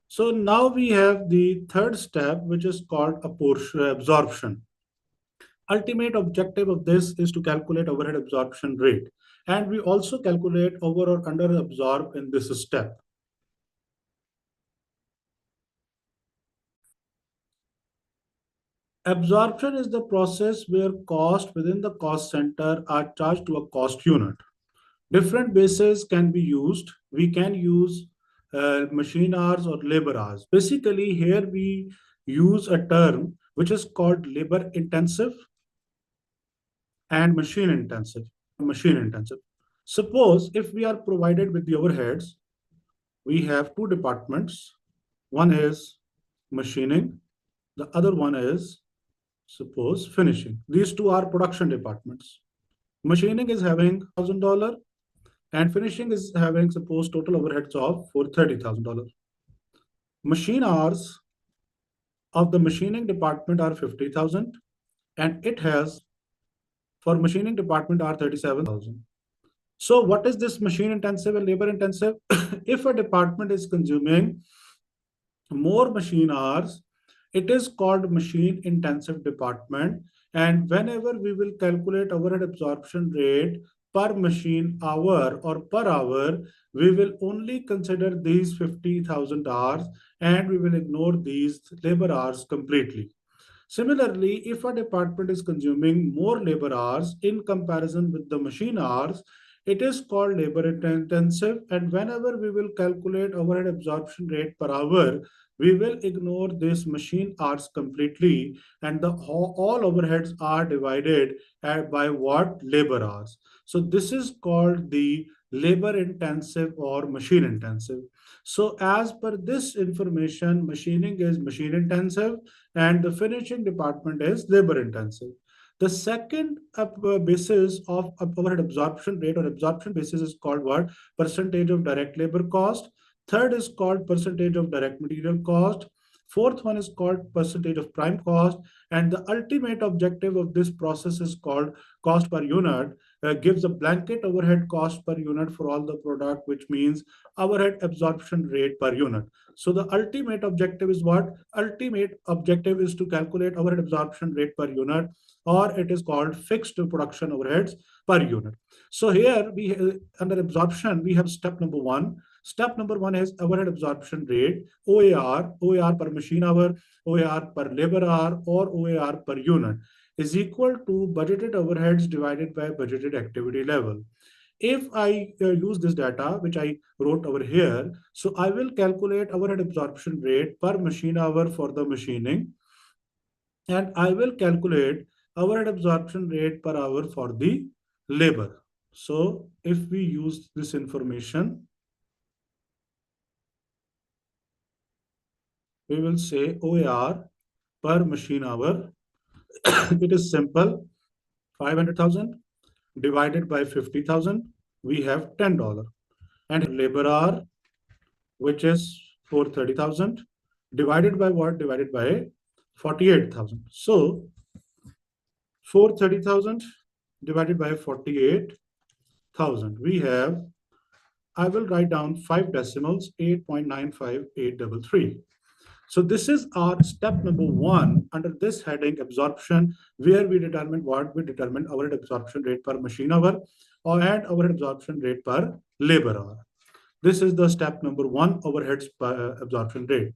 So now we have the third step, which is called absorption. Ultimate objective of this is to calculate overhead absorption rate. And we also calculate over or under absorb in this step. Absorption is the process where cost within the cost center are charged to a cost unit. Different bases can be used. We can use machine hours or labor hours. Basically, here we use a term which is called labor intensive and machine intensive. Machine intensive. Suppose if we are provided with the overheads, we have two departments. One is machining, the other one is suppose finishing. These two are production departments. Machining is having $1,000 and finishing is having suppose total overheads of for $30,000. Machine hours of the machining department are 50,000 and it has for machining department are 37,000. So what is this machine intensive and labor intensive? If a department is consuming more machine hours, it is called machine intensive department. And whenever we will calculate overhead absorption rate per machine hour or per hour, we will only consider these 50,000 hours and we will ignore these labor hours completely. Similarly, if a department is consuming more labor hours in comparison with the machine hours, it is called labor intensive. And whenever we will calculate overhead absorption rate per hour, we will ignore this machine hours completely. And all overheads are divided by what? Labor hours. So this is called the labor intensive or machine intensive. So as per this information, machining is machine intensive and the finishing department is labor intensive. The second basis of overhead absorption rate or absorption basis is called what? Percentage of direct labor cost. Third is called percentage of direct material cost. Fourth one is called percentage of prime cost. And the ultimate objective of this process is called cost per unit, gives a blanket overhead cost per unit for all the product, which means overhead absorption rate per unit. So the ultimate objective is what? Ultimate objective is to calculate overhead absorption rate per unit, or it is called fixed production overheads per unit. So here we under absorption, we have step number one. Step number one is overhead absorption rate, OAR per machine hour, OAR per labor hour, or OAR per unit is equal to budgeted overheads divided by budgeted activity level. If I use this data, which I wrote over here, so I will calculate overhead absorption rate per machine hour for the machining, and I will calculate overhead absorption rate per hour for the labor. So if we use this information, we will say OAR per machine hour. It is simple, 500,000 divided by 50,000, we have $10. And labor hour, which is for 30,000, divided by what? Divided by 48,000. So for 30,000 divided by 48,000, we have, I will write down 5 decimals, 8.95833. So this is our step number one under this heading absorption, where we determine what? We determine overhead absorption rate per machine hour and overhead absorption rate per labor hour. This is the step number one, overheads absorption rate.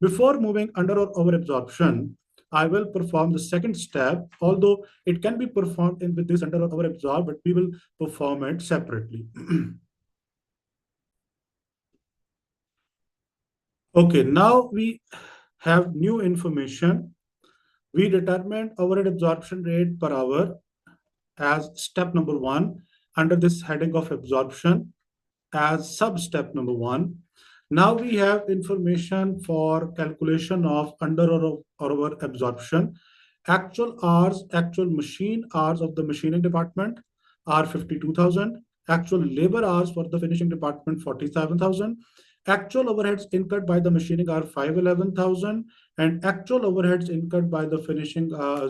Before moving under or over absorption, I will perform the second step, although it can be performed in with this under or over absorb, but we will perform it separately. Okay, now we have new information. We determined overhead absorption rate per hour as step number one under this heading of absorption as sub-step number one. Now we have information for calculation of under or over absorption. Actual hours, actual machine hours of the machining department are 52,000. Actual labor hours for the finishing department, 47,000. Actual overheads incurred by the machining are 511,000, and actual overheads incurred by the finishing are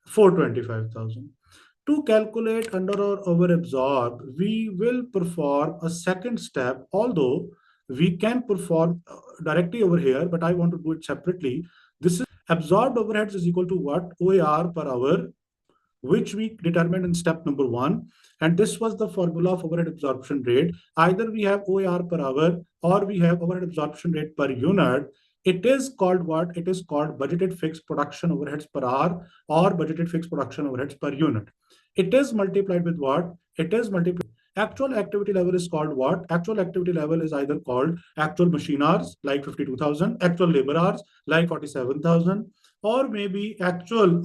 425,000. To calculate under or over absorb, we will perform a second step, although we can perform directly over here, but I want to do it separately. This is absorbed overheads is equal to what? OAR per hour, which we determined in step number 1. And this was the formula of overhead absorption rate. Either we have OAR per hour or we have overhead absorption rate per unit. It is called what? It is called budgeted fixed production overheads per hour or budgeted fixed production overheads per unit. It is multiplied with what? It is multiplied. Actual activity level is called what? Actual activity level is either called actual machine hours like 52,000, actual labor hours like 47,000, or maybe actual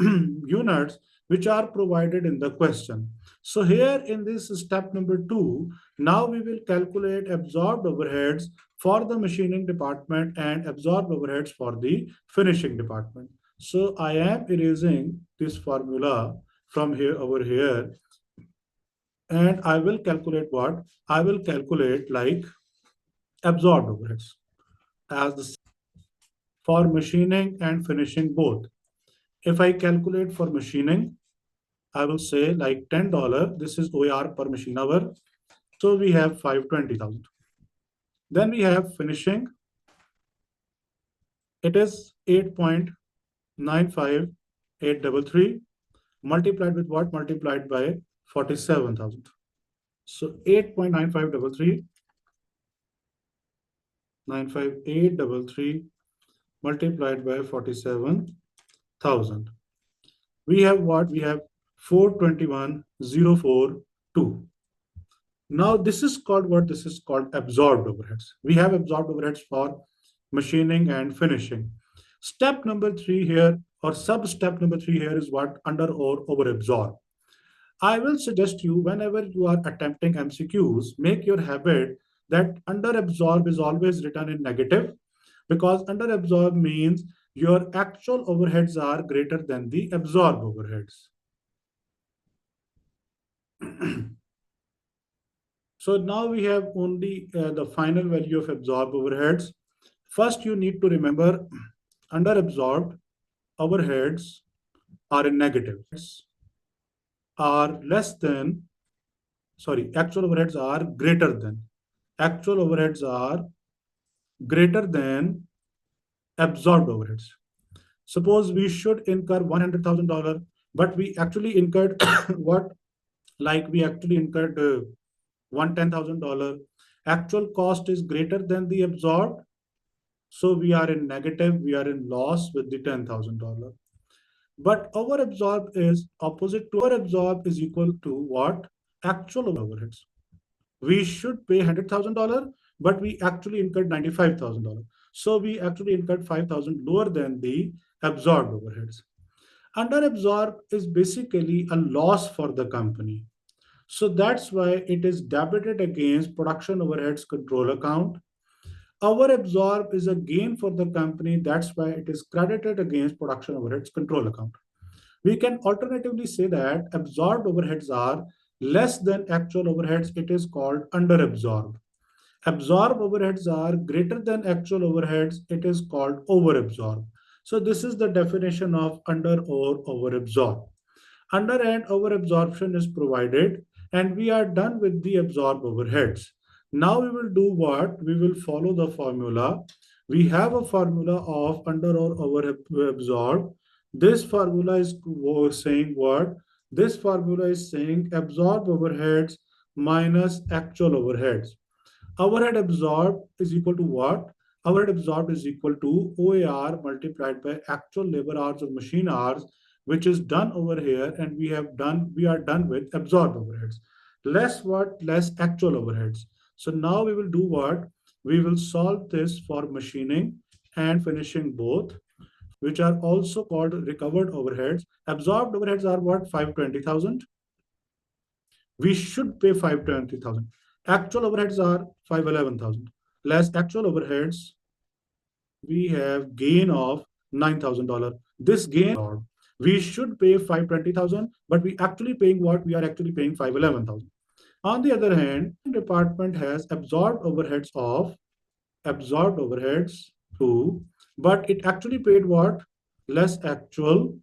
units which are provided in the question. So here in this step number 2, now we will calculate absorbed overheads for the machining department and absorbed overheads for the finishing department. So I am erasing this formula from here over here, and I will calculate what? I will calculate like absorbed overheads as the for machining and finishing both. If I calculate for machining, I will say like $10. This is OAR per machine hour. So we have 520,000. Then we have finishing. It is 8.95833 multiplied with what? Multiplied by 47,000. So 8.9533, 95833 multiplied by 47,000. We have what? We have 421,042. Now this is called what? This is called absorbed overheads. We have absorbed overheads for machining and finishing. Step number 3 here, or sub step number 3 here, is what? Under or over absorb. I will suggest you, whenever you are attempting MCQs, make your habit that under absorb is always written in negative, because under absorb means your actual overheads are greater than the absorbed overheads. So now we have only the final value of absorbed overheads. First, you need to remember under absorbed overheads are in negative, are less than, sorry, actual overheads are greater than. Actual overheads are greater than absorbed overheads. Suppose we should incur $100,000, but we actually incurred what? Like we actually incurred $110,000. Actual cost is greater than the absorbed. So we are in negative, we are in loss with the $10,000. But over absorbed is opposite to over absorbed is equal to what? Actual overheads. We should pay $100,000, but we actually incurred $95,000. So we actually incurred 5,000 lower than the absorbed overheads. Under absorbed is basically a loss for the company. So that's why it is debited against production overheads control account. Over absorb is a gain for the company. That's why it is credited against production overheads control account. We can alternatively say that absorbed overheads are less than actual overheads. It is called under absorbed. Absorbed overheads are greater than actual overheads. It is called over absorbed. So this is the definition of under or over absorbed. Under and over absorption is provided, and we are done with the absorbed overheads. Now we will do what? We will follow the formula. We have a formula of under or over absorbed. This formula is saying what? This formula is saying absorbed overheads minus actual overheads. Overhead absorbed is equal to what? Overhead absorbed is equal to OAR multiplied by actual labor hours or machine hours, which is done over here, and we are done with absorbed overheads. Less what? Less actual overheads. So now we will do what? We will solve this for machining and finishing both, which are also called recovered overheads. Absorbed overheads are what? 520,000. We should pay 520,000. Actual overheads are 511,000. Less actual overheads, we have gain of $9,000. This gain, we should pay 520,000, but we actually paying what? We are actually paying 511,000. On the other hand, department has absorbed overheads too, but it actually paid what? Less actual,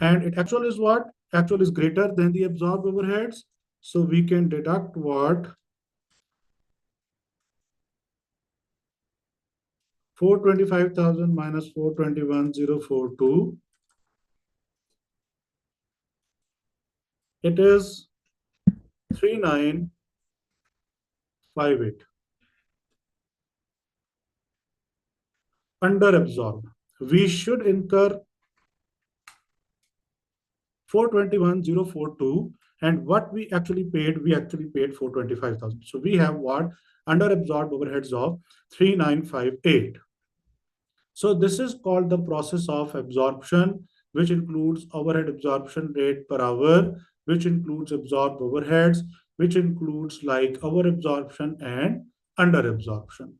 and it actual is what? Actual is greater than the absorbed overheads. So we can deduct what? 425,000 minus 421,042. It is 3958. Under absorbed. We should incur 421,042, and what we actually paid 425,000. So we have what? Under absorbed overheads of 3958. So this is called the process of absorption, which includes overhead absorption rate per hour, which includes absorbed overheads, which includes like over absorption and under absorption.